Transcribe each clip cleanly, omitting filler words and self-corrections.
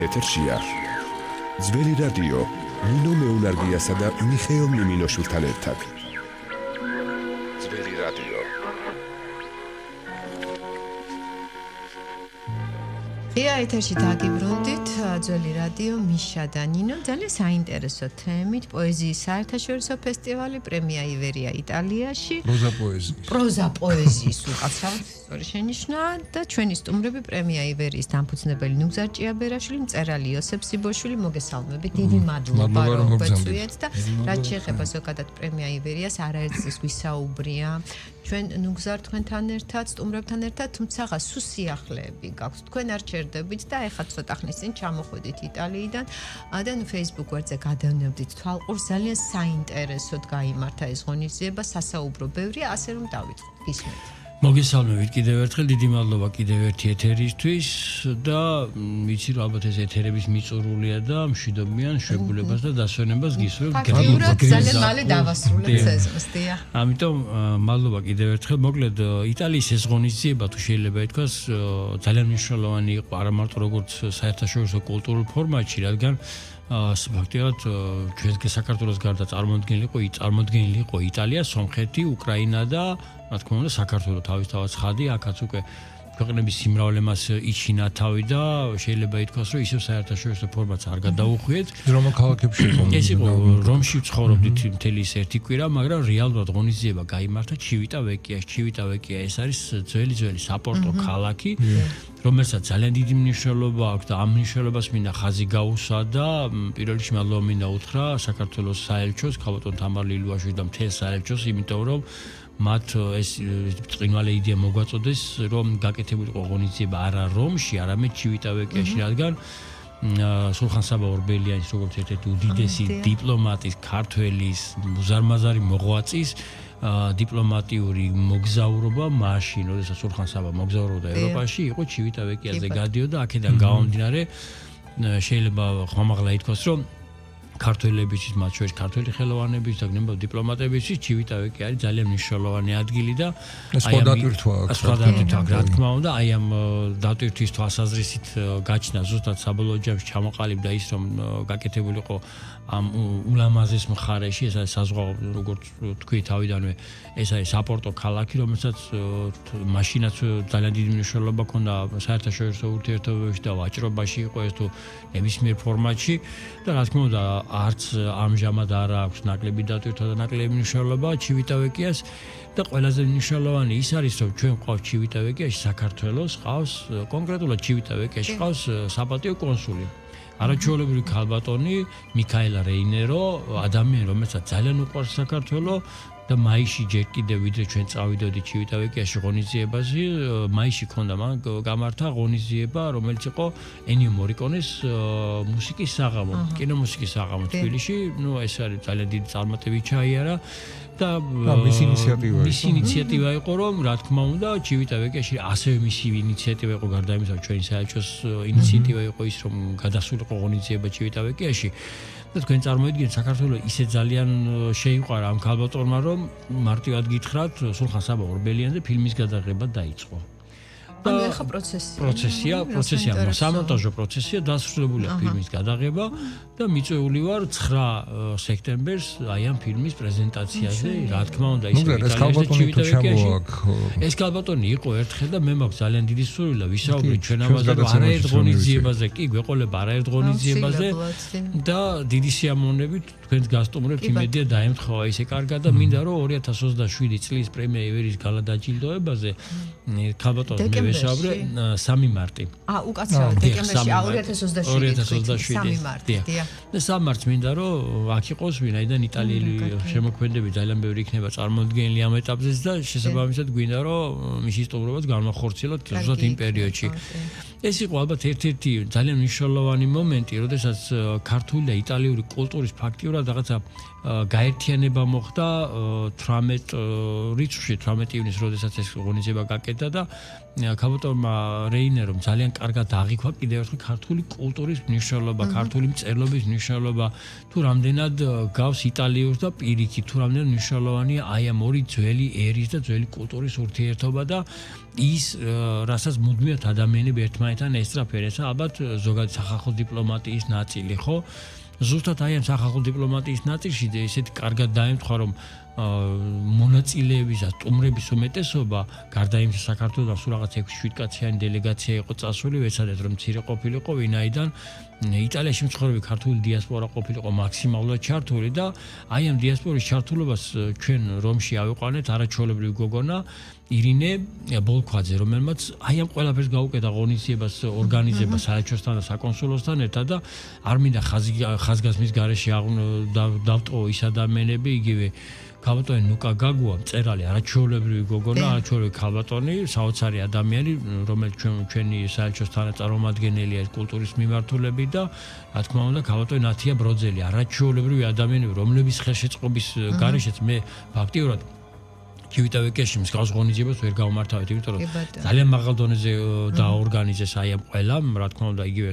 ეთერშია ძველი რადიო ნინო მეუნარგიასა და მიხეილ მიმინოშვილთან ერთად. ძველი რადიო. ეთერში დაგიბრუნდით ძველი რადიო მიშა და ნინო ძალიან საინტერესო თემით პოეზიის საერთაშორისო ფესტივალი პრემია ივერია იტალიაში პროზა პოეზიის უკაცრავად სწორი შენიშვნა და ჩვენი სტუმრები პრემია ივერიის დამფუძნებელი ნუგზარ ჭიაბერაშვილი მწერალი იოსებ სიბოშვილი მოგესალმებით დიდი მადლობა რომ გვეწვიეთ და რაც შეეხება ზოგადად პრემია ივერიას არაერთის ვისაუბრია ჩვენ ნუგზარ თქვენთან ერთად სტუმრებთან ერთად თუმცა სუსიახლეები გაქვთ თქვენ არ ჩერდებით და ეხლა ცოტა ხნის წინ ჩამოხვედით იტალიიდან და Facebook გვერდზე გადავნებდით თვალყურს ძალიან საინტერესოდ გაიმართა ეს ღონისძიება სასაუბრო ბევრია ასე რომ დავიწყოთ გისმენთ მოგესალმებით კიდევ ერთხელ დიდი მადლობა კიდევ ერთი ეთერისთვის და ვიცი რომ ალბათ ეს ეთერების მიწურულია და მშვიდობიან შეგულებას და დასვენებას გისურვებ ფაქტიურად ძალიან მალე დავასრულეთ სეზონს დიახ ამიტომ მადლობა კიდევ ერთხელ მოკლედ იტალიის ეს ღონისძიება თუ შეიძლება ითქვას ძალიან მნიშვნელოვანი იყო არა მარტო როგორც საერთაშორისო კულტურულ ფორმატში რადგან ფაქტიურად ჩვენ საქართველოს გარდა წარმოდგენილი იყო იტალია, სომხეთი, უკრაინა და რა თქმა უნდა საქართველოს თავისთავად ხადი, აქაც უკვე ქვეყნების სიმრავლემას იჩინა თავი და შეიძლება ითქვას რომ ისევ საერთაშორისო ფორმატს არ გადაუხვიეთ. რომელ ქალაქებში იყო? ეს იყო რომში ცხოვრობდით მთელი ეს ერთი კვირა, მაგრამ რეალურად ღონისძიება გაიმართა ჩივიტა-ვეკიაში. ჩივიტა-ვეკია ეს არის ძველი საპორტო ქალაქი. რომელსაც ძალიან დიდი მნიშვნელობა აქვს და ამ მნიშვნელობას მინდა ხაზი გაუსვა და პირველ რიგში მადლობა მინდა უთხრა საქართველოს საელჩოს, ქალბატონ თამარ ლილუაშვილს და მთელ საელჩოს, იმიტომ რომ მათ ეს ბრწყინვალე იდეა მოგვაწოდეს, რომ გაკეთებულიყო ღონისძიება არა რომში, არამედ ჩივიტა-ვეკიაში, რადგან სულხან-საბა ორბელიანის როგორც ერთ-ერთი უდიდესი დიპლომატის, ქართველის, მუზარმაზარი მოღვაწის დიპლომატიური მოგზაურობა მაშინ, როდესაც სულხან-საბა მოგზაურობდა ევროპაში, იყო ჩივიტა-ვეკიაზე გადიოდა, აქედან გამომდინარე შეიძლება ხომაღლა ითქვას, რომ ქართველებისთვის, მათ შორის ქართველი ხელოვანებისთვის და გნებავ დიპლომატებისთვის ჩივიტა-ვეკი არის ძალიან მნიშვნელოვანი ადგილი და სხვა დატვირთვა აქვს. რა თქმა უნდა, აი ამ დატვირთვის თვალსაზრისით გაჩნდა ზუსტად საბოლოო ჯამში ჩამოყალიბდა ის, რომ გაკეთებულიყო ამ ულამაზეს მხარეში, ეს არის საზღვაო, როგორც თქვი თავიდანვე, ეს არის საპორტო ქალაქი, რომელსაც მაშინაც ძალიან დიდი მნიშვნელობა ჰქონდა საერთაშორისო ურთიერთობებში და ვაჭრობაში იყო ეს თუ ნებისმიერ ფორმატში და რა თქმა უნდა არც ამჟამად არ აქვს ნაკლები დატვირთვა და ნაკლები მნიშვნელობა ჩივიტა-ვეკიას და ყველაზე მნიშვნელოვანი ის არის რომ ჩვენ ყავს ჩივიტა-ვეკიაში საქართველოს ყავს კონკრეტულად ჩივიტა-ვეკიაში ყავს საპატიო კონსული არაჩვეულებრივი ქალბატონი მიქაელა რეინერო ადამიანი რომელსაც ძალიან უყვარს საქართველო და მაისში ჯერ კიდევ ვიდრე ჩვენ წავიდოდით ჩივიტა-ვეკიაში ღონისძიებაზე მაისში ქონდა მან გამართა ღონისძიება რომელიც იყო ენიო მორიკონეს მუსიკის საღამო კინომუსიკის საღამო თბილისში ეს არის ძალიან დიდი წარმატებით ჩაიარა და მისი ინიციატივა იყო რომ რა თქმა უნდა ჩივიტა-ვეკიაში ასევე მისი ინიციატივა იყო გარდა იმისა ჩვენი საელჩოს ინიციატივა იყო ის რომ გადასულიყო ღონისძიება ჩივიტა-ვეკიაში და თქვენ წარმოიდგინეთ საქართველოს ისე ძალიან შეიყვარა ამ ქალბატონმა რომ მარტივად გითხრათ სულხან-საბა ორბელიანზე ფილმის გადაღება დაიწყო. ანუ ეხა პროცესია, სამონტაჟო პროცესია დასრულებულია ფილმის გადაღება და მიწვეული ვარ 9 სექტემბერს აი ამ ფილმის პრეზენტაციაზე, რა თქმა უნდა ის ჩივიტა-ვეკიაში. ეს ქალბატონი იყო ერთხელ და მე მაქვს ძალიან დიდი სურვილი და ვისაუბრეთ ჩვენ ამაზე არაერთ ღონისძიებაზე, კი გვეყოლება არაერთ ღონისძიებაზე და დიდი სიამოვნებით თქვენს გასტუმრებთ იმედია დაემთხოვა ისე კარგად და მინდა რომ 2027 წლის პრემია ივერიის გალა დაჯილდოებაზე ქალბატონი ვესაუბრე 3 მარტი. უკაცრავად დეკემბერში 2027 3 მარტი. და 3 მარტს მინდა რომ აქ იყოს ვინაიდან იტალიელი შემოქმედები ძალიან ბევრი იქნება წარმოდგენილი ამ ეტაპზეც და შესაბამისად გვინდა რომ მისი სტუმრობაც განმახორციელოთ ზუსტად იმ პერიოდში. ეს იყო ალბათ ერთ-ერთი ძალიან მნიშვნელოვანი მომენტი, როდესაც ქართული და იტალიური კულტურის ფაქტიურად რაღაცა გაერთიანება მოხდა 18 რიცხვში 18 ივნის როდესაც ეს ღონისძიება გაკეთდა და ქაბოტონმა რეინერომ ძალიან კარგად აღიქვა კიდევ ერთხელ ქართული კულტურის მნიშვნელობა, ქართული მწერლობის მნიშვნელობა, თუ რამდენად გავს იტალიურს და პირიქით, თუ რამდენად მნიშვნელოვანია აი ამ ორი ძველი ერის და ძველი კულტურის ურთიერთობა და ის რასაც მუდმივად ადამიანები ერთმანეთთან ესწრაფენ, ესა ალბათ ზოგადად სახალხო დიპლომატიის ნაწილი, ხო? ზუსტად აი ამ სახალხო დიპლომატიის ნაწილში ესეთი კარგად დაემთხვა, რომ მონაწილეების და სტუმრების უმეტესობა გარდა იმისა საქართველოს სულ რაღაც 6-7 კაციანი დელეგაცია იყო წასული, ვეცადეთ რომ მცირე ყოფილიყო, ვინაიდან იტალიაში მცხოვრები ქართული დიასპორა ყოფილიყო მაქსიმალურად ჩართული და აი ამ დიასპორის ჩართულობას ჩვენ რომში ავიყვანეთ არაჩვეულებრივი გოგონა ირინე ბოლქვაძე, რომელმაც აი ამ ყველაფერს გაუკეთა ღონისძიებას ორგანიზება საელჩოსთან და საკონსულოსთან ერთად და არ მინდა ხაზგასმის გარეშე დავტოვო ის ადამიანები, იგივე ქაბატონი ნუკა გაგუა, მწერალი, არაჩვეულებრივი გოგონა, არაჩვეულებრივი ქაბატონი, საოცარი ადამიანი, რომელიც ჩვენი საელჩოს თანაწარმოადგენელია კულტურის მიმართულებით და რა თქმა უნდა ქაბატონი ნათია ბროძელი, არაჩვეულებრივი ადამიანები, რომლების ხელშეწყობის გარეშეც მე ფაქტიურად კივიტავეკეში მსგავს ღონისძიებას ვერ გავმართავეთ, იმიტომ რომ ძალიან მაღალ დონეზე დაორგანიზეს აი ამ ყველამ, რა თქმა უნდა, იგივე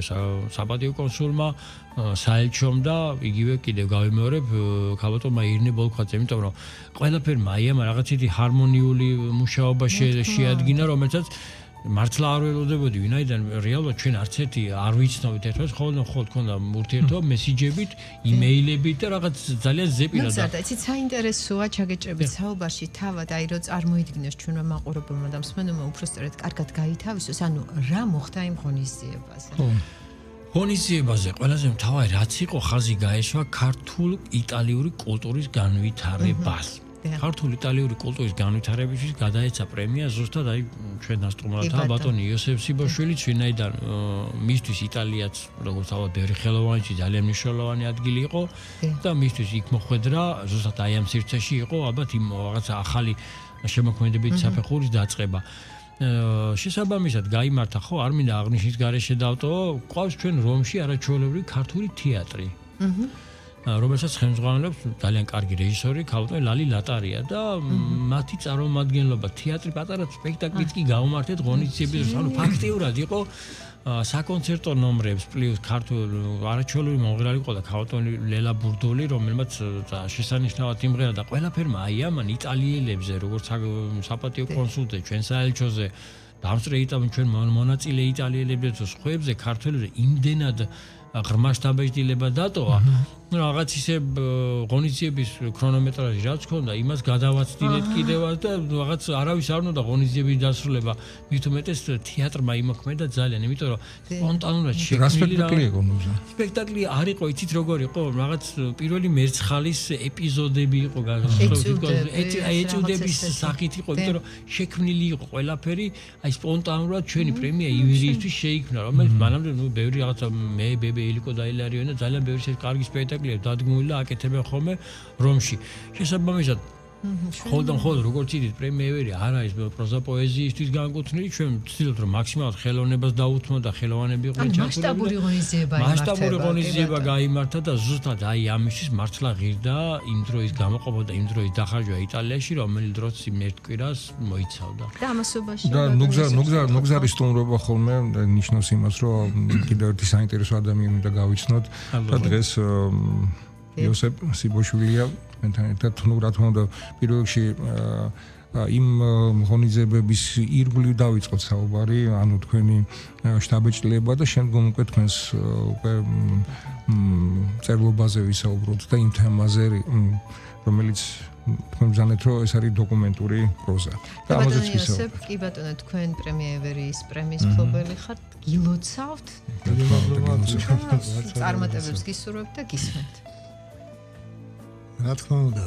საპატიო კონსულმა, საელჩომ და იგივე კიდევ გავიმეორებ ქაბატონმა ირინე ბოლქვაძე, იმიტომ რომ ყველაფერმა აი ამ რაღაცეთი ჰარმონიული მუშაობა შეადგინა, რომელსაც მართლა არ ველოდებოდი, ვინაიდან რეალურად ჩვენ არც ერთი არ ვიცნობთ ერთმანეთს, ხოლმე თქონდა ურთიერთობა მესიჯებით, იმეილებით და რაღაც ძალიან ზეპირად. ნუ იცით საინტერესოა ჩაგეჭრებით საუბარში თავად, აი რომ წარმოიდგინოს ჩვენმა მაყურებელმა და მსმენელმა უბრალოდ კარგად გაითავისოს, ანუ რა მოხდა იმ ღონისძიებაზე. ღონისძიებაზე ყველაზე მთავარი რაც იყო ხაზი გაესვა ქართულ-იტალიური კულტურის განვითარებას. ქართულ-იტალიური კულტურის განვითარებისთვის გადაეცა პრემია ზუსტად აი ჩვენ დასტუმრათა ბატონი იოსებ სიბოშვილიც, ვინაიდან მისთვის იტალიაც როგორც თავად ბევრი ხელოვანში ძალიან მნიშვნელოვანი ადგილი იყო და მისთვის იქ მოხვედრა ზუსტად აი ამ სივრცეში იყო ალბათ იმ რაღაცა ახალი შემოქმედებითი საფეხურის დაწყება. შესაბამისად გაიმართა ხო, არ მინდა აღნიშნის გარეშე დავტოვო, ყავს ჩვენ რომში არაჩვეულებრივი ქართული თეატრი. რომელსაც ხელმძღვანელობს ძალიან კარგი რეჟისორი ქალბატონი ლალი ლატარია და მათი წარმომადგენლობა თეატრი პატარა სპექტაკლიც კი გაუმართეთ ღონისძიების დროს, ანუ ფაქტიურად იყო საკონცერტო ნომრებს პლუს ქართულ არაჩვეულებრივი მომღერალი იყო და ქალბატონი ლელა ბურდული, რომელმაც შესანიშნავად იმღერა და ყველაფერმა აი ამან იტალიელებზე, როგორც საპატიო კონსულზე, ჩვენ საელჩოზე დამსწრე ჩვენ მონაწილე იტალიელებზე თუ სხვებზე ქართველებზე იმდენად ღრმა შთაბეჭდილება დატოვა, რაღაც ისე ღონისძიების ქრონომეტრაჟი რაც ქონდა, იმას გადავაცდილეთ კიდევაც და რაღაც არავის არ უნდა ღონისძიების დასრულება, მით უმეტეს თეატრმა იმოქმედა ძალიან, იმიტომ რომ სპონტანურად შექმნილი სპექტაკლი არ იყო, იცით როგორ იყო, რაღაც პირველი მერცხალის ეპიზოდები იყო ეჭუდების სახით იყო, იმიტომ რომ შექმნილი იყო ყველაფერი, აი სპონტანურად ჩვენი პრემია ივერიისთვის შეიქმნა, რომელიც მანამდე ბევრი რაღაცა მე ბებე ილიკო და ილარიონა ძალიან ბევრი კარგი სპექტაკლია დადგმული და აკეთებენ ხოლმე რომში. შესაბამისად ხოლმე როგორც იდით პრემია ევერი არ არის პროზა პოეზიისთვის განკუთვნილი, ჩვენ ვცდილობთ რომ მაქსიმალურად ხელოვნებას დაუთმოთ და ხელოვანები იყვნენ ჩართულები. მასშტაბური ღონისძიება გაიმართა და ზუსტად აი ამისთვის მართლა ღირდა იმ დროის გამოყოფა და იმ დროის დახარჯვა იტალიაში, რომელიც დროც იმ ერთ კვირას მოიცავდა. და ამასობაში და ნუგზარის სტუმრობა ხოლმე ნიშნავს იმას, რომ კიდევ ერთი საინტერესო ადამიანი უნდა გავიცნოთ და დღეს იოსებ სიბოშვილია მენთან ერთად რა თქმა უნდა პირველ რიგში იმ ღონისძიებების ირგვლივ დავიწყოთ საუბარი, ანუ თქვენი შთაბეჭდილება და შემდგომ უკვე თქვენს უკვე წერლობაზე ვისაუბროთ და იმ თემაზე, რომელიც თქვენ ბრძანეთ, რომ ეს არის დოკუმენტური პროზა. და ამაზეც ვისაუბროთ. კი ბატონო, თქვენ პრემია ევერის პრემიის მფლობელი ხართ, გილოცავთ? წარმატებებს გისურვებთ და გისმენთ. რა თქმა უნდა,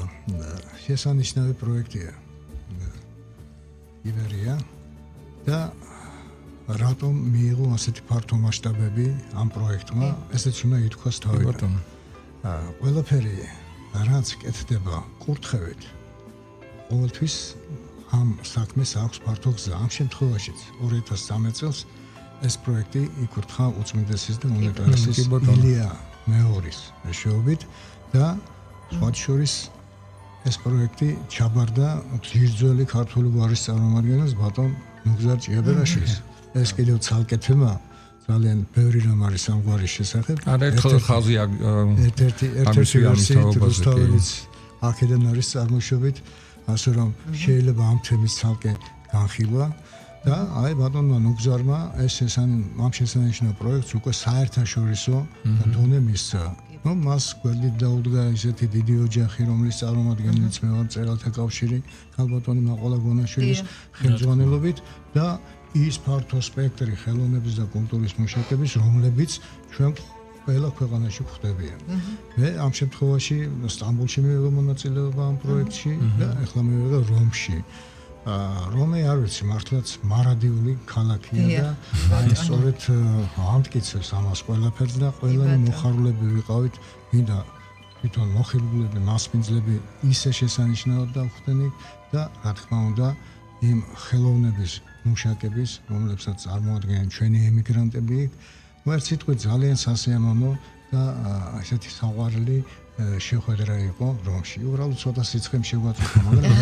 შესანიშნავი პროექტია ივერია და რატომ მიიღო ასეთი ფართო მასშტაბები ამ პროექტმა, ესეც უნდა ითქვას თავიდან. ყველაფერი რაც კეთდება კურთხევით, ყოველთვის ამ საქმეს აქვს ფართო გზა. ამ შემთხვევაშიც 2013 წელს ეს პროექტი იკურთხა უწმინდესის და უნეტარესის ილია მეორის მეშვეობით და მათ შორის ეს პროექტი ჩაბარდა ძირძველი ქართული გვარის წარმომადგენელს ბატონ ნუგზარ ჭიაბერაშვილს ეს კიდევ ცალკე თემა ძალიან ბევრი რამ არის ამგვარი შესახებ. არა ერთხელ ხაზი ერთ-ერთი ვერსიით რუსთაველიც აქედან არის წარმოშობით, ასე რომ შეიძლება ამ თემის ცალკე განხილვა და აი ბატონმა ნუგზარმა ეს ამ შესანიშნავ პროექტს უკვე საერთაშორისო დონე მისცა. ნუ მას გვერდით დაუდგა ისეთი დიდი ოჯახი, რომლის წარმომადგენელიც მე ვარ მწერალთა კავშირი, ქალბატონი მაყოლა გონაშვილის ხელმძღვანელობით და ის ფართო სპექტრი ხელოვნების და კულტურის მუშაკების, რომლებიც ჩვენ ყველა ქვეყანაში გვხდებიან. მე ამ შემთხვევაში სტამბოლში მივიღე მონაწილეობა ამ პროექტში და ახლა მივიღე რომში. რომე არ ვიცი მართლაც მარადიული ქალაქია და აი სწორედ ამტკიცებს ამას ყველაფერს და ყველანი მოხარულები ვიყავით მინდა თვითონ მოხიბლები მასპინძლები ისე შესანიშნავად დავხდენით და რა თქმა უნდა იმ ხელოვნების მუშაკების რომლებსაც წარმოადგენენ ჩვენი ემიგრანტები ვერც სიტყვით ძალიან სასიამოვნო და ესეთი საყვარელი შეხვედრა იყო რომში. უბრალოდ ცოტა სიცხემ შეგვაწყვეტა, მაგრამ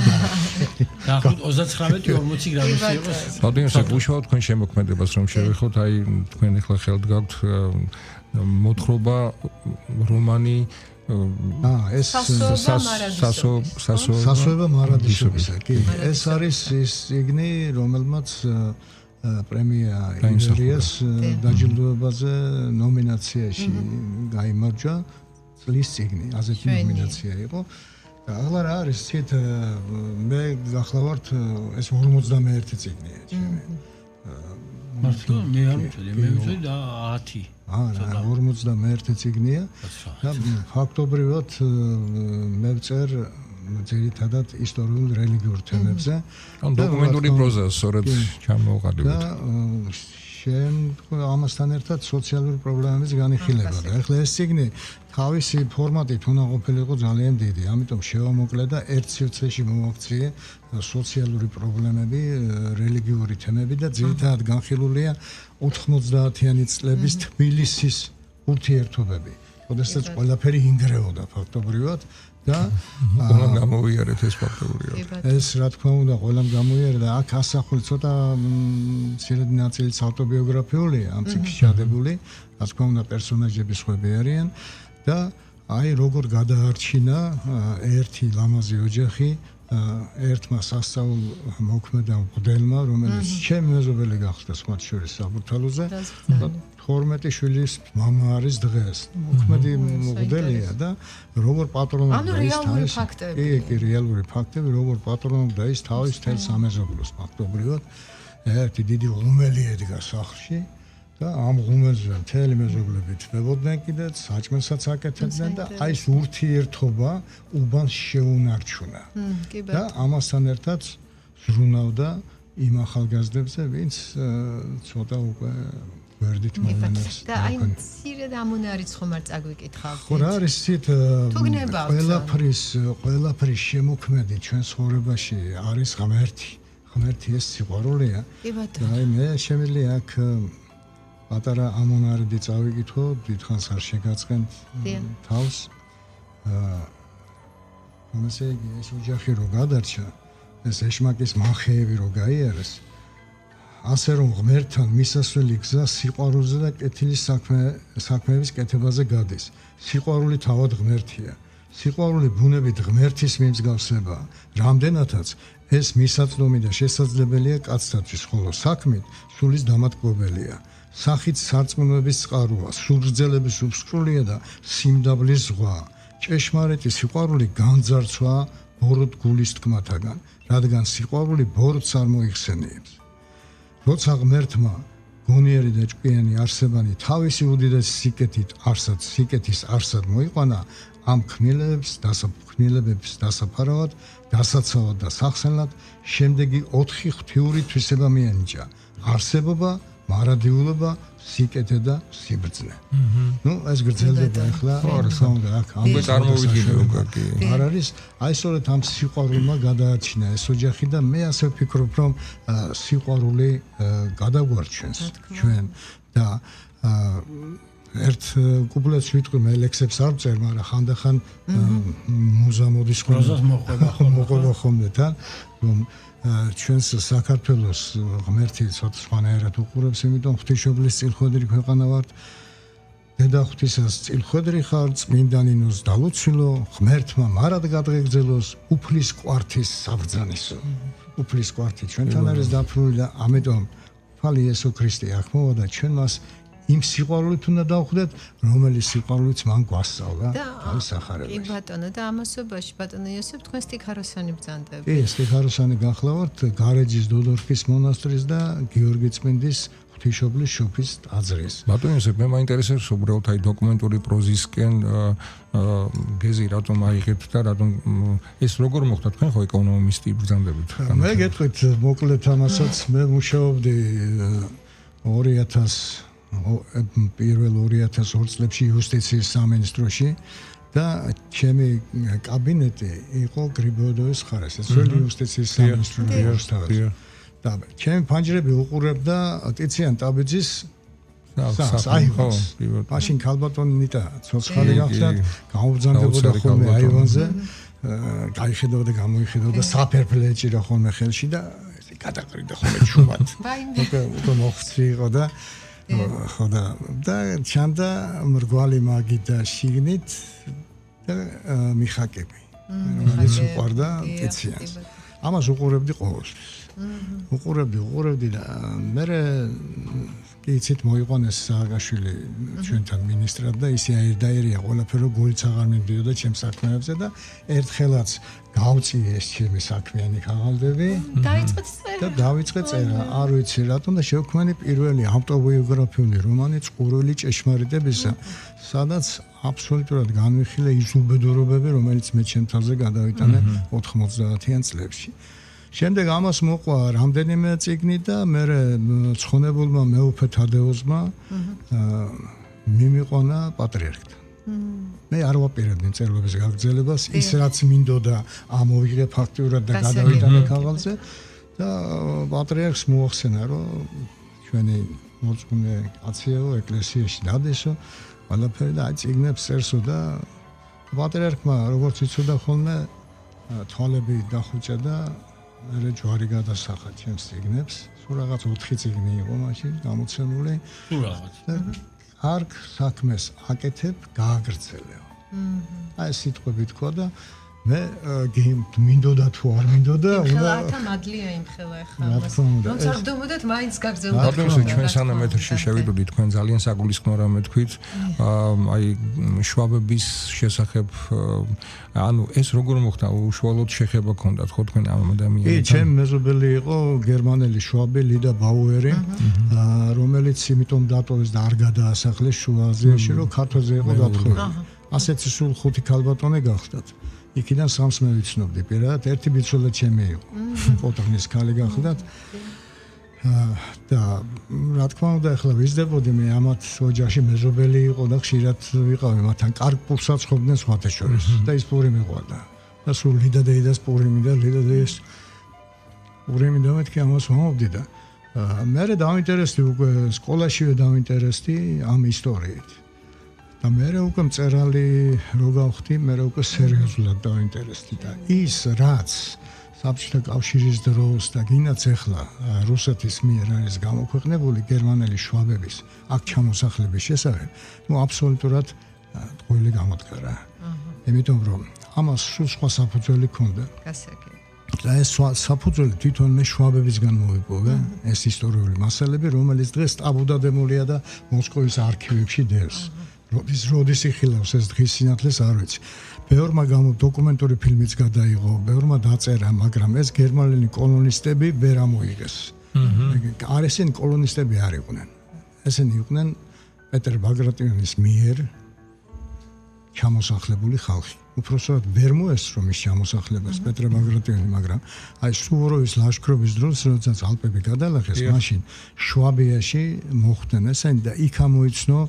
დაახლოებით 39-40 გრადუსი იყო. ბატონო, გუშაობ თქვენ შემოქმედებას რომ შევეხოთ, აი თქვენ ახლა ხელთ გაქვთ მოთხრობა რომანი ეს სასოება მარადისობისა. კი, ეს არის ის ციგნი, რომელმაც პრემია იმერიას დაჯილდოებაზე ნომინაციაში გაიმარჯვა. წლის ციგნი, ასეთი ნომინაცია იყო. და ახლა რა არის, ცით მე ახლა ვარ ეს 51 ციგნია ჩემი. მართლა მე არ ვიცოდი, მე ვიცოდი და 10. არა, 51 ციგნია. და ფაქტობრივად მე ვწერ ძირითადად ისტორიულ რელიგიურ თემებზე. ან დოკუმენტური პროზა სწორედ ჩამოვყალიბეთ. და ამასთან ერთად სოციალური პრობლემების განიხილება და ახლა ეს ციგნი თავისი ფორმატით უნდა ყოფილიყო ძალიან დიდი, ამიტომ შევამოკლე და ერთ სივრცეში მოვაქციე სოციალური პრობლემები, რელიგიური თემები და ძირითადად განხილულია 90-იანი წლების თბილისის ურთიერთობები. როდესაც ყველაფერი ინგრეოდა ფაქტობრივად და ყველამ გამოვიარეთ ეს ფაქტობრივად. ეს რა თქმა უნდა ყველამ გამოვიარა და აქ ასახული ცოტა ცირედი ნაწილიც ავტობიოგრაფიულია ამ ციკლის ჩადებული, რა თქმა უნდა პერსონაჟები სხვები არიან და აი როგორ გადაარჩინა ერთი ლამაზი ოჯახი ერთმა სასწაულ მოქმედა მღვდელმა, რომელიც ჩემი მეზობელი გახდა სხვათა შორის საბურთალოზე და 12 შვილის მამა არის დღეს. მოქმედი მღვდელია და როგორ პატრონობდა ის თავის კი რეალური ფაქტები, როგორ პატრონობდა ის თავის თელ სამეზობლოს ფაქტობრივად. ერთი დიდი ღუმელი ედგა სახლში და ამ ღუმელზე მთელი მეზობლები თვებოდნენ კიდეც, საჭმელსაც აკეთებდნენ და აი ეს ურთიერთობა უბანს შეუნარჩუნა. და ამასთან ერთად ზრუნავდა იმ ახალგაზრდებზე, ვინც ცოტა უკვე გვერდით მოვლენას. და აი მცირე ამონარიც ხომ არ წაგვიკითხავთ. ხო რა არის ისეთ ყველაფრის შემოქმედი ჩვენ ცხოვრებაში არის ღმერთი ეს სიყვარულია. აი მე შემიძლია აქ პატარა ამონარიდი წავიკითხო, დიდხანს არ შეგაწყენთ თავს. ამასე ეს ოჯახი რო გადარჩა, ეს ეშმაკის მახეები რო გაიარეს, ასე რომ ღმერთთან მისასვლელი გზა სიყვარულზე და კეთილის საქმეების კეთებაზე გადის. სიყვარული თავად ღმერთია. სიყვარული ბუნებით ღმერთის მიმსგავსებაა. რამდენადაც ეს მისაწვდომი და შესაძლებელია კაცთათვის, ხოლო საქმით სულის დამატკობელია. სახით სარწმუნოების წყაროა, სულგრძელების უსწრულია და სიმდაბლის ზღვა. ჭეშმარიტი სიყვარული განძარცვაა ბოროტ გულის თქმათაგან, რადგან სიყვარული ბოროტს არ მოიხსენიებს. როცა ღმერთმა გონიერი და ჭკვიანი არსებანი თავისი უდიდესი სიკეთის არსად მოიყვანა, ამ ქმნილებებს დასაფარავად, დასაცავად და სახსენლად, შემდეგი 4 ღვთიური თვისება მიენიჭა: არსებობა, მარადიულობა, სიკეთე და სიბრძნე. ნუ ეს გრძელდება ახლა, რა უნდა აქ ამ წარმოვიდგინე უკვე კი. არ არის, აი სწორედ ამ სიყვარულმა გადაარჩინა ეს ოჯახი და მე ასე ვფიქრობ, რომ სიყვარული გადაგვარჩენს ჩვენ და ერთ კუპლეტს ვიტყვი მე ლექსებს არ ვწერ, მაგრამ ხანდახან მუზა მოდის მოყვება ხოლმე თან, რომ ჩვენს საქართველოს ღმერთი ცოტა სხვანაირად უყურებს, იმიტომ ღვთისმშობლის წილხვედრი ქვეყანა ვართ. დედა ღვთისას წილხვედრი ხარ, წმინდა ნინოს დალოცილო, ღმერთმა მარად გადღეგრძელოს, უფლის კვართის საბრძანისო. უფლის კვართი ჩვენთან არის დაფრული და ამიტომ ფალი იესო ქრისტე აქ მოვა და ჩვენ მას იმ სიყვარულით უნდა დავხვდეთ, რომელიც სიყვარულიც მან გვასწავლა თავის სახარებაში. კი ბატონო, და ამასობაში ბატონო იოსებ თქვენ სტიქაროსანი ბრძანდებით. კი, სტიქაროსანი გახლავართ გარეჯის დოდორქის მონასტრის და გიორგი წმინდის ღვთისმშობლის შუქის ტაძრის. ბატონო იოსებ, მე მაინტერესებს უბრალოდ აი დოკუმენტური პროზისკენ გეზი რატომ აიღებთ და რატომ ეს როგორ მოხდა თქვენ ხო ეკონომისტი ბრძანდებით? მე გეტყვით მოკლედ ამასაც, მე მუშაობდი 2000 წლებში იუსტიციის სამინისტროში და ჩემი კაბინეტი იყო გრიბოდოვის ხარეს, ეს ძველი იუსტიციის სამინისტრო რუსთავის. და ჩემი ფანჯრები უყურებდა ტიციან ტაბიძის აივანს. მაშინ ქალბატონი ნიტა ცოცხალი გახდა, გამობრძანდებოდა ხოლმე აივანზე, გაიხედავდა, გამოიხედავდა, საფერფლე ეჭირა ხოლმე ხელში და გადაყრიდა ხოლმე ჩუმად. უკვე მოხცი იყო და ხო და ჩანდა მრგვალი მაგი და შიგნით და მიხაკები. რომელიც უყარდა ტიციანს. ამას უყურებდი ყოველთვის. უყურებდი და მე კი იცით მოიყვანეს სააკაშვილი ჩვენთან მინისტრად და ისე აირდაერია ყველაფერი გულიც აღარ მიდიოდა ჩემს საქმეებზე და ერთხელაც გავწიე ეს ჩემი საქმიანი ქაღალდები და დავიწყე წერა. არ ვიცი რატომ და შევქმნი პირველი ავტობიოგრაფიული რომანი წყურვილი ჭეშმარიტებისა, სადაც აბსოლუტურად განვიხილე ის უბედურობები, რომელიც მე ჩემ თავზე გადავიტანე 90-იან წლებში. შემდეგ ამას მოყვა რამდენიმე წიგნი და მე ცხონებულმა მეუფე თადეოზმა მიმიყვანა პატრიარქთან. მე არ ვაპირებდი მწერლობის გაგრძელებას, ის რაც მინდოდა ამოვიღე ფაქტიურად და გადავიტანე ქაღალდზე და პატრიარქს მოახსენა, რომ ჩვენი მოწმე კაციო ეკლესიაში დადესო, ყველაფერი და აი წიგნებს წერსო და პატრიარქმა როგორც იცოდა ხოლმე თვალები დახუჭა და მე ჯვარი გადასახა ჩემს წიგნებს. სულ რაღაც 4 წიგნი იყო მაშინ გამოცემული. სულ რაღაც. არქ საქმეს აკეთებ, გააგრძელეო. აი სიტყვები თქვა და მე მინდოდა თუ არ მინდოდა, უნდა მადლია იმ ხელა ახლა. როცა ვდომოდეთ მაინც გაგრძელდა. ბატონო, ჩვენ სანამ ეთერში შევიდოდით, თქვენ ძალიან საგულისხმო რამე თქვით, აი შვაბების შესახებ, ანუ ეს როგორ მოხდა? უშუალოდ შეხება ქონდათ ხო თქვენ ამ ადამიანთან? კი, ჩემ მეზობელი იყო გერმანელი შვაბი ლიდა ბაუერი, რომელიც იმიტომ დატოვეს და არ გადაასახლეს შუა აზიაში, რომ ქართლზე იყო დათხოვილი. ასეთი სულ 5 ქალბატონი გახდათ. იქიდან 3-ს მე ვიცნობდი პირადად, ერთი ბიცოლა ჩემი იყო. პოტრნის ქალი გახლდათ. და რა თქმა უნდა, ახლა ვიზრდებოდი მე ამათ ოჯახში მეზობელი იყო და ხშირად ვიყავი მათთან კარგ პურსაც ხოვდნენ სხვათა შორის და ის პური მიყვარდა. და სულ ლიდა დეიდას პურიმი და ლიდა დეის პურიმი და მეთქი ამას მომობდი და მე დავინტერესდი უკვე სკოლაშივე დავინტერესდი ამ ისტორიით. და მე უკვე მწერალი რო გავხდი, მე უკვე სერიოზულად დავინტერესდი და ის რაც საბჭოთა კავშირის დროს და გინდაც ახლა რუსეთის მიერ არის გამოქვეყნებული გერმანელი შვაბების აქ ჩამოსახლების შესახებ, ნუ აბსოლუტურად ტყუილი გამოდგარა. იმიტომ რომ ამას სულ სხვა საფუძველი ჰქონდა. გასაგები. და ეს საფუძველი თვითონ მე შვაბებისგან მოვიპოვე, ეს ისტორიული მასალები, რომელიც დღეს ტაბუდადებულია და მოსკოვის არქივებში დევს. როდის იხილავს ეს დღის სინათლეს არ ვიცი. ბევრმა დოკუმენტური ფილმიც გადაიღო, ბევრმა დაწერა, მაგრამ ეს გერმანელი კოლონისტები ვერ ამოიღეს. ესენი კოლონისტები არ იყვნენ. ესენი იყვნენ პეტრ ბაგრატიონის მიერ ჩამოსახლებული ხალხი. უпроსოდ ვერ მოესწრო მის ჩამოსახლებას პეტრ ბაგრატიონი, მაგრამ აი სუვოროვის ლაშქრობის დროს, როდესაც ალპები გადალახეს, მაშინ შვაბიაში მოხვდნენ ესენი და იქ ამოიცნო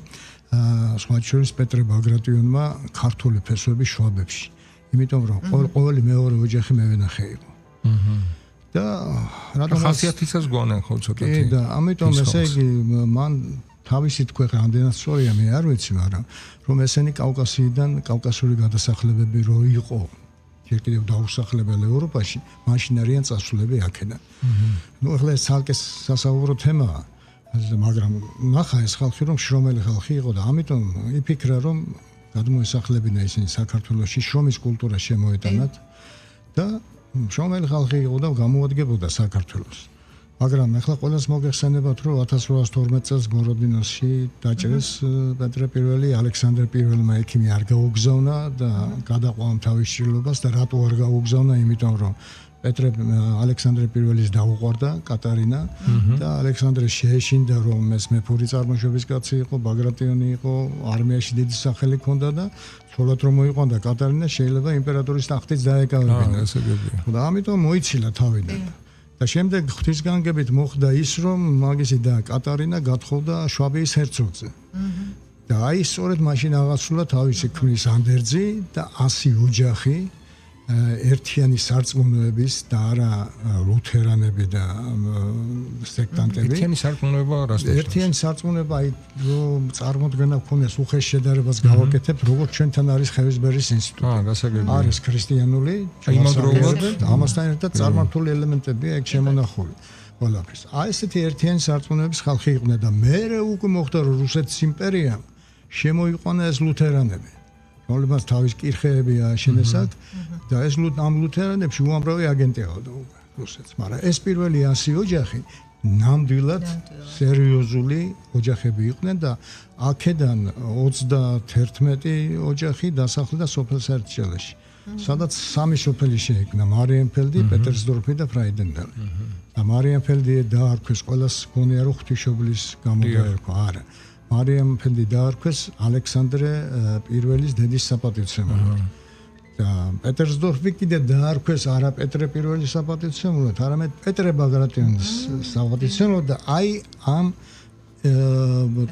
სხვა შორის პეტრ ბაგრატიონმა ქართული ფესვები შვაბებში. იმიტომ რომ ყოველი მეორე ოჯახი მევენახე იყო. და რადგან ხასიათისას გვანენ ხო ცოტათი. კი და ამიტომ ესე იგი მან თავისი თქვენ რამდენად სწორია მე არ ვიცი, მაგრამ რომ ესენი კავკასიიდან კავკასიური გადასახლებები რო იყო ჯერ კიდევ დაუსახლებელი ევროპაში, მაშინ არიან წასულები აქედან. ნუ ახლა ეს ცალკე სასაუბრო თემაა, მაგრამ ნახა ეს ხალხი რომ შრომელი ხალხი იყო და ამიტომ იფიქრა რომ გადმოესახლებინა ისინი საქართველოში შრომის კულტურა შემოეტანათ და შრომელი ხალხი იყო და გამოადგებოდა საქართველოს. მაგრამ ახლა ყველას მოგეხსენებათ რომ 1812 წელს გოროდინოში დაჭრეს პეტრე პირველი ალექსანდრე პირველმა ექიმი არ გაუგზავნა და გადაყვანა თავის ჭრილობას და რატო არ გაუგზავნა? იმიტომ რომ პეტრე ალექსანდრე პირველის დაუყვარდა კატარინა და ალექსანდრე შეეშინდა რომ ეს მეფური წარმოშობის კაცი იყო, ბაგრატიონი იყო, არმიაში დიდი სახელი ჰქონდა და ცოლად რომ მოიყვანდა კატარინა შეიძლება იმპერატორის ტახტიც დაეკავებინა. და ამიტომ მოიცილა თავიდან. და შემდეგ ღვთისგანგებით მოხდა ის რომ მაგისი და კატარინა გათხოვდა შვაბიის ჰერცოგზე. და აი სწორედ მაშინ აღასრულა თავისი ქმრის ანდერძი და 100 ოჯახი ერთიანი სარწმუნოების და არა ლუთერანები და სექტანტები. ერთიანი სარწმუნოება რასთან? ერთიანი სარწმუნება აი რომ წარმოდგენა გქონდეს უხეშ შედარებას გავაკეთებთ, როგორც ჩვენთან არის ხევისბერის ინსტიტუტი. გასაგებია. არის ქრისტიანული, ამასთან ერთად წარმართული ელემენტებია ეგ შემონახული. ყველაფერს. აი ესეთი ერთიანი სარწმუნოების ხალხი იყვნენ და მერე უკვე მოხდა რომ რუსეთის იმპერიამ შემოიყვანა ეს ლუთერანები. რომლებმაც თავის კირხეები ააშენეს აქ და ეს ამ ლუთერანებში უამრავი აგენტი ავდა უკვე რუსეთს, მაგრამ ეს პირველი 100 ოჯახი ნამდვილად სერიოზული ოჯახები იყვნენ და აქედან 31 ოჯახი დასახლდა სოფელ სერჩელეში, სადაც 3 სოფელი შეიქმნა: მარიენფელდი, პეტერსდორფი და ფრაიდენდალი. და მარიენფელდი დაარქვეს ყველას გონია რომ ღვთისმშობლის გამო დაერქვა, არა. მარიენფელდი დაარქვეს ალექსანდრე პირველის დედის საპატივცემულოდ. და პეტერსდორფი კიდე დაარქვეს არა პეტრე პირველის საპატივცემულოდ, არამედ პეტრე ბაგრატიონის საპატივცემულოდ და აი ამ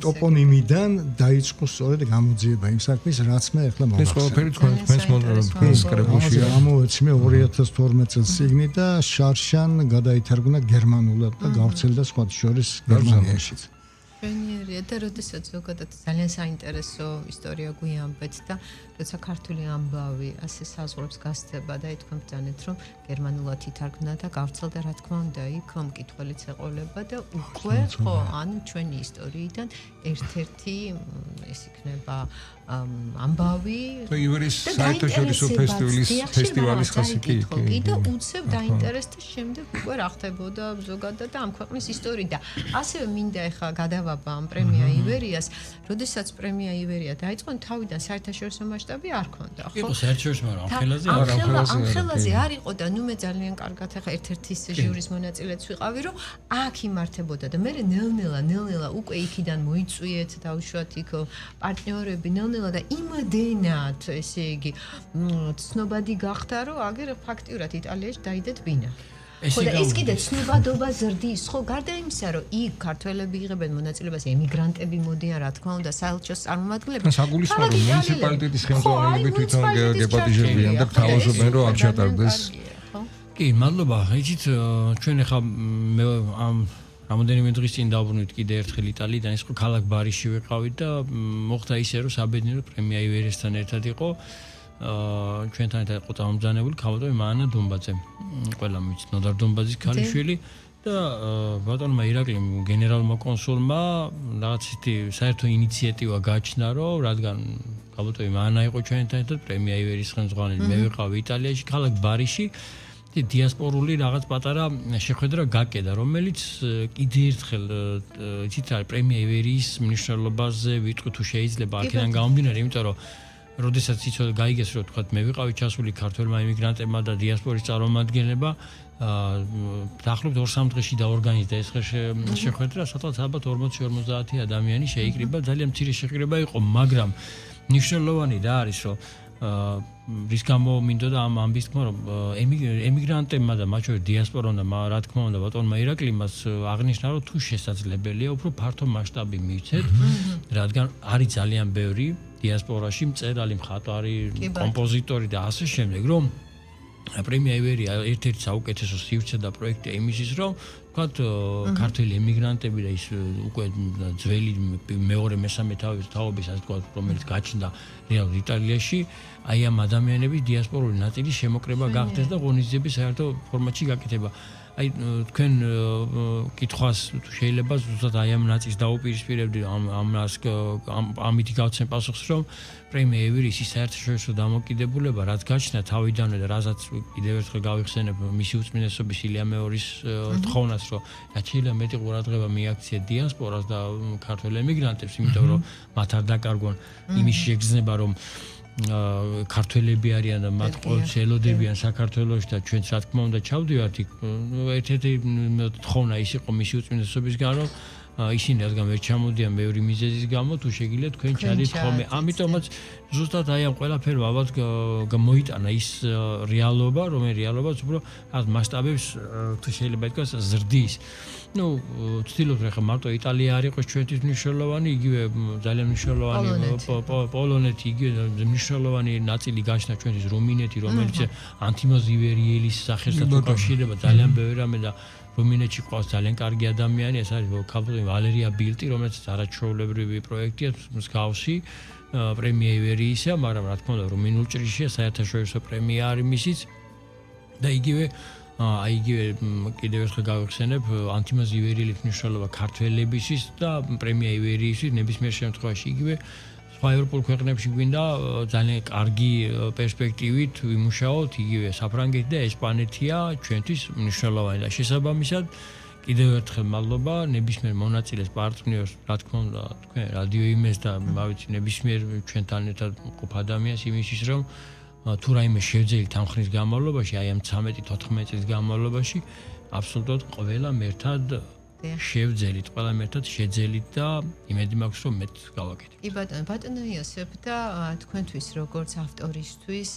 ტოპონიმიდან დაიწყო სწორედ გამოძიება იმ საქმის, რაც მე ახლა მოვახსენე. ეს ყველაფერი თქვენს კრებულშია. ამოვეცი მე 2012 წელს წიგნი და შარშან გადაითარგმნა გერმანულად და გავრცელდა სხვა შორის გერმანიაშიც. მშვენიერია და როდესაც ზოგადად ძალიან საინტერესო ისტორია გვიამბეთ და როცა ქართული ამბავი ასე საზღვრებს გასცდება და თქვენ ბრძანეთ რომ გერმანულად ითარგმნა და გავრცელდა რა თქმა უნდა იქ მკითხველიც ეყოლება და უკვე ხო ანუ ჩვენი ისტორიიდან ერთ-ერთი ეს იქნება ამბავი და ივრის საერთაშორისო ფესტივალის ხასი კი და უცებ დაინტერესდა შემდეგ უკვე რა ხდებოდა ზოგადად და ამ ქვეყნის ისტორიით და ასევე მინდა ეხა გადავაბა ამ პრემია ივერიას, როდესაც პრემია ივერია დაიწყო, თავიდან საერთაშორისო მასშტაბი არ ქონდა, ხო? იყო საერთაშორისო, მაგრამ ამ ხელაზე არ იყო და ნუ მე ძალიან კარგად ეხა ერთ-ერთი ჟიურის მონაწილეც ვიყავი, რომ აქ იმართებოდა და მე ნელ-ნელა უკვე იქიდან მოიწვიეთ დაუშვათ იქ პარტნიორები ნელ-ნელა და იმდენად ესე იგი ცნობადი გახდა, რომ აგერ ფაქტიურად იტალიაში დაიდეთ ბინა. ხო და ეს კიდე ცნობადობა ზრდის, ხო, გარდა იმისა, რომ იქ ქართველები იღებენ მონაწილეობას, ემიგრანტები მოდიან, რა თქმა უნდა, საელჩოს წარმომადგენლები. საგულისხმარო მუნიციპალიტეტის ხელმძღვანელები თვითონ გეპატიჟებიან და გთავაზობენ, რომ აქ ჩატარდეს. კი, მადლობა. იცით, ჩვენ ახლა მე ამ რამოდენიმე დღის წინ დავბრუნვით კიდე ერთხელ იტალიიდან, ის ქალაქ ბარიში ვიყავით და მოხდა ისე, რომ საბედნიეროდ პრემია ივერესთან ერთად იყო ჩვენთან ერთად იყო დამბრძანებული ქალბატონი მანანა დუმბაძე. ყველა მიცნ ნოდარ დუმბაძის ქალიშვილი და ბატონმა ირაკლიმ გენერალურმა კონსულმა რაღაც ისეთი საერთო ინიციატივა გაჩნდა, რომ რადგან ქალბატონი მანანა იყო ჩვენთან ერთად პრემია ივერის ხელმძღვანელი, მე ვიყავი იტალიაში, ქალაქ ბარიში დიასპორული რაღაც პატარა შეხვედრა გაკედა, რომელიც კიდე ერთხელ იცით არის პრემია ივერის მნიშვნელობაზე ვიტყვი თუ შეიძლება აქედან გამომდინარე, იმიტომ რომ როდესაც იცოდა გაიგეს რომ თქვა მე ვიყავი ჩასული ქართველმა იმიგრანტებმა და დიასპორის წარმომადგენლებმა დაახლოებით 2-3 დღეში დაორგანიზდა ეს შეხვედრა, სადაც ალბათ 40-50 ადამიანი შეიკრიბა, ძალიან მცირე შეყრება იყო, მაგრამ მნიშვნელოვანი რა არის რომ რის გამო მინდოდა ამ ამბის თქმა რომ ემიგრანტებმა და მათ შორის დიასპორამ რა თქმა უნდა ბატონმა ირაკლიმას აღნიშნა რომ თუ შესაძლებელია უფრო ფართო მასშტაბი მივცეთ, რადგან არის ძალიან ბევრი დიასპორაში მწერალი, მხატვარი, კომპოზიტორი და ასე შემდეგ, რომ პრემია ივერია ერთ-ერთი საუკეთესო სივრცე და პროექტია იმისის, რომ ვთქვათ, ქართველი ემიგრანტები და ის უკვე ძველი მეორე მესამე თაობის, ასე ვთქვათ, რომელიც გაჩნდა რეალურად იტალიაში, აი ამ ადამიანების დიასპორული ნაწილის შემოკრება გახდეს და ღონისძიების საერთო ფორმატში გაკეთება. აი თქვენ კითხვას შეიძლება ზუსტად აი ამ ნაწილს დაუპირისპირებდი ამითი გავცემ პასუხს, რომ პრემია ევრის ის საერთაშორისო დამოკიდებულება, რაც გაჩნდა თავიდანვე და რასაც კიდევ ერთხელ გავიხსენებ მისი უწმინდესობის ილია მეორის თხოვნას, რომ რაც შეიძლება მეტი ყურადღება მიაქცია დიასპორას და ქართველ ემიგრანტებს, იმიტომ რომ მათ არ დაკარგვონ იმის შეგრძნება, რომ ქართველები არიან და მათ ყოველთვის ელოდებიან საქართველოში და ჩვენც რა თქმა უნდა ჩავდივართ იქ. ერთ-ერთი თხოვნა ის იყო მისი უწმინდესობისგან, რომ ისინი რადგან ვერ ჩამოდიან ბევრი მიზეზის გამო, თუ შეგიძლიათ თქვენ ჩადით ხოლმე. ამიტომაც ზუსტად აი ამ ყველაფერმა ალბათ მოიტანა ის რეალობა, რომელიც რეალობაც უფრო მასშტაბებს თუ შეიძლება ითქვას ზრდის. ვცდილობთ ახლა მარტო იტალია არ იყოს ჩვენთვის მნიშვნელოვანი, იგივე ძალიან მნიშვნელოვანი პოლონეთი, იგივე მნიშვნელოვანი ნაწილი გაჩნდა ჩვენთვის რუმინეთი, რომელიც ანთიმოზ ივერიელის სახელსაც უკავშირდება ძალიან ბევრი რამე და რუმინეთში ყავს ძალიან კარგი ადამიანი, ეს არის ქალბატონი ვალერია ბილტი, რომელიც არაჩვეულებრივი პროექტია, მსგავსი პრემია ივერიისა, მაგრამ რა თქმა უნდა რუმინულ ჭრიშია საერთაშორისო პრემია არის მისიც და იგივე კიდევ ერთხელ გავიხსენებ ანთიმოზ ივერიელის მნიშვნელობა ქართველებისთვის და პრემია ივერიისთვის ნებისმიერ შემთხვევაში იგივე სხვა ევროპულ ქვეყნებში გვინდა ძალიან კარგი პერსპექტივით ვიმუშაოთ, იგივე საფრანგეთი და ესპანეთია ჩვენთვის მნიშვნელოვანი და შესაბამისად კიდევ ერთხელ მადლობა ნებისმიერ მონაწილეს პარტნიორს, რა თქმა უნდა, თქვენ რადიო იმეს და მავიცი ნებისმიერ ჩვენთან ერთად მყოფ ადამიანს იმისთვის, რომ თუ რაიმე შევძელით ამ ხნის განმავლობაში, აი ამ 13-14 წლის განმავლობაში, აბსოლუტურად ყველა ერთად შევძელით, ყველა ერთად შეძელით და იმედი მაქვს, რომ მეც გავაკეთებ. კი ბატონო იოსებ და თქვენთვის როგორც ავტორისთვის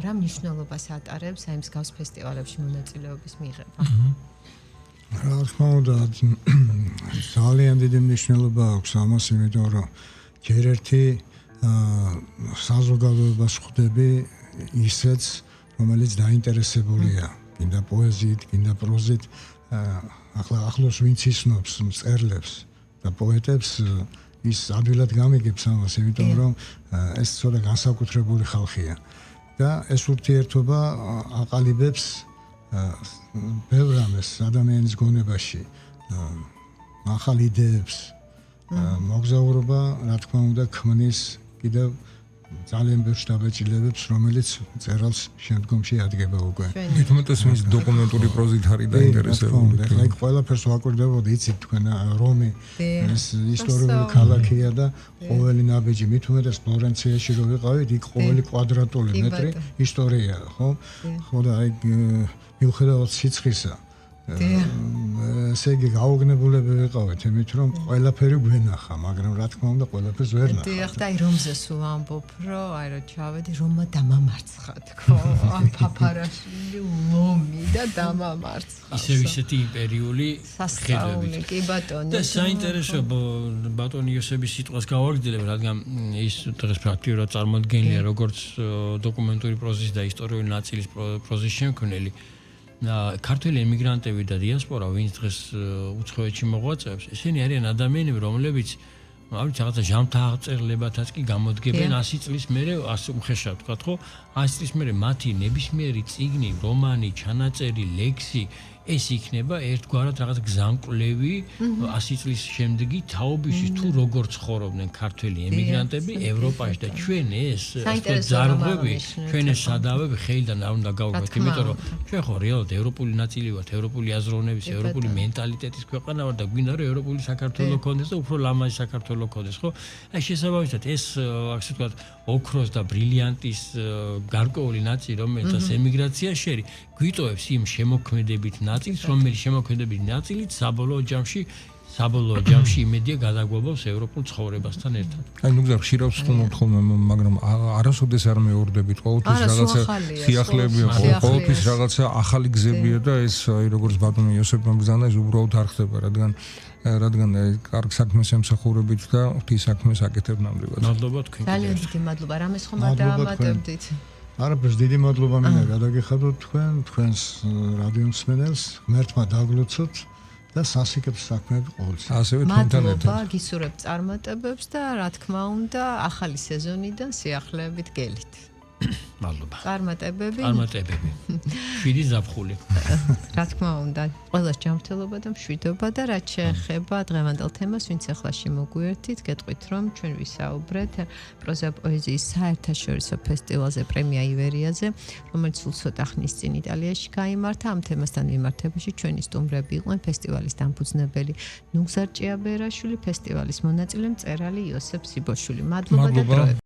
რა მნიშვნელობას ატარებს აი მსგავს ფესტივალებში მონაწილეობის მიღება? რა თქმა უნდა, ძალიან დიდი მნიშვნელობა აქვს ამას, იმიტომ რომ ჯერ ერთი საზოგადოებას ხვდები ისეც, რომელიც დაინტერესებულია, კიდე პოეზიით, კიდე პროზით, ახლოს ვინც იცნობს მწერლებს და პოეტებს, ის ადვილად გამიგებს ამას, იმიტომ რომ ეს ცოტა განსაკუთრებული ხალხია და ეს ურთიერთობა აყალიბებს ბევრ რამეს ადამიანის გონებაში, ახალ იდეებს, მოგზაურობა, რა თქმა უნდა, ქმნის კიდევ ძალიან ბევრ შთაბეჭდილებებს, რომელიც წერალს შემდგომში ადგება უკვე. მithumetes მის დოკუმენტური პროზით არის დაინტერესებული. ეხლა იქ ყველაფერს ვაკვირდებოდი, იცით თქვენ რომი, ეს ისტორიული ქალაქია და ყოველი ნაბიჯი, მithumetes ფლორენციაში რო ვიყავით, იქ ყოველი კვადრატული მეტრი ისტორია, ხო? ხო და აი მიუხედავად სიცხისა ესე იგი გაუგნებულები ვიყავით, იმით რომ ყველაფერი გვენახა, მაგრამ რა თქმა უნდა ყველაფერს ვერ ნახავთ. დიახ, და აი რომზე სულ ამბობ, რომ აი რა ჩავედი რომმა დამამარცხა თქო, ამ ფაფარაშვილი ლომი და დამამარცხა. ისეთი იმპერიული ხედვებით. კი ბატონო. და საინტერესო ბატონი იოსების სიტყვას გავაგრძელებ, რადგან ის დღეს პრაქტიკულად წარმოდგენილია როგორც დოკუმენტური პროზის და ისტორიული ნაწილის პროზის შემქმნელი. ქართველი ემიგრანტები და დიასპორა, ვინც დღეს უცხოეთში მოღვაწეობს, ესენი არიან ადამიანები, რომლებიც რაღაცა ჟამთა აღწერლებათაც კი გამოდგებენ 100 წლის მერე, უმხეშად ვთქვათ, ხო? 100 წლის მერე მათი ნებისმიერი წიგნი, რომანი, ჩანაწერი, ლექსი ეს იქნება ერთგვარად რაღაც გზამკვლევი 100 წლის შემდეგი თაობისთვის თუ როგორ ცხოვრობდნენ ქართველი ემიგრანტები ევროპაში და ჩვენ ეს ზარღვები, ჩვენ ეს სადავები ხელიდან არ უნდა გავუგოთ, იმიტომ რომ ჩვენ ხო რეალურად ევროპული ნაწილი ვართ, ევროპული აზროვნების, ევროპული მენტალიტეტის ქვეყანა ვართ და გვინდა რომ ევროპული საქართველო ქონდეს და უფრო ლამაზი საქართველო ქონდეს, ხო? აი შესაბამისად ეს ასე ვთქვათ ოქროს და ბრილიანტის გარკვეული ნაწილი, რომელსაც ემიგრაცია შეერი, გვიტოვებს იმ შემოქმედებით ნაწილს, რომელიც შემოქმედებით ნაწილით საბოლოო ჯამში იმედია გადაგვაბავს ევროპულ ცხოვრებასთან ერთად. აი ნუ გზავ ხშირად ხოლმე, მაგრამ არასოდეს არ მეორდებით, ყოველთვის რაღაცა სიახლეებია, ყოველთვის რაღაცა ახალი გზებია და ეს აი როგორც ბატონი იოსებმა ბრძანა, ეს უბრალოდ არ ხდება, რადგან კარგ საქმეს ემსახურებით და ღვთის საქმეს აკეთებ ნამდვილად. მადლობა თქვენ. ძალიან დიდი მადლობა. რამეს ხომ არ დაამატებდით? არაფერს დიდი მადლობა მინდა გადაგიხადოთ თქვენს რადიო მსმენელს, ღმერთმა დაგლოცოთ და სასიკეთო საქმეები ყოველთვის. ასევე თქვენთან ერთად. მადლობა, გისურვებთ წარმატებებს და რა თქმა უნდა, ახალი სეზონიდან სიახლეებით გელით. მადლობა. წარმატებები. შვიდი ზაფხული. რა თქმა უნდა, ყველას ჯანმრთელობა და მშვიდობა და რაც შეეხება დღევანდელ თემას, ვინც ახლა შემოგვიერთით, გეტყვით რომ ჩვენ ვისაუბრეთ პროზა პოეზიის საერთაშორისო ფესტივალზე პრემია ივერიაზე, რომელიც სულ ცოტა ხნის წინ იტალიაში გაიმართა. ამ თემასთან მიმართებაში ჩვენი სტუმრები იყვნენ ფესტივალის დამფუძნებელი ნუგზარ ჭიაბერაშვილი, ფესტივალის მონაწილე მწერალი იოსებ სიბოშვილი. მადლობა და დროებით.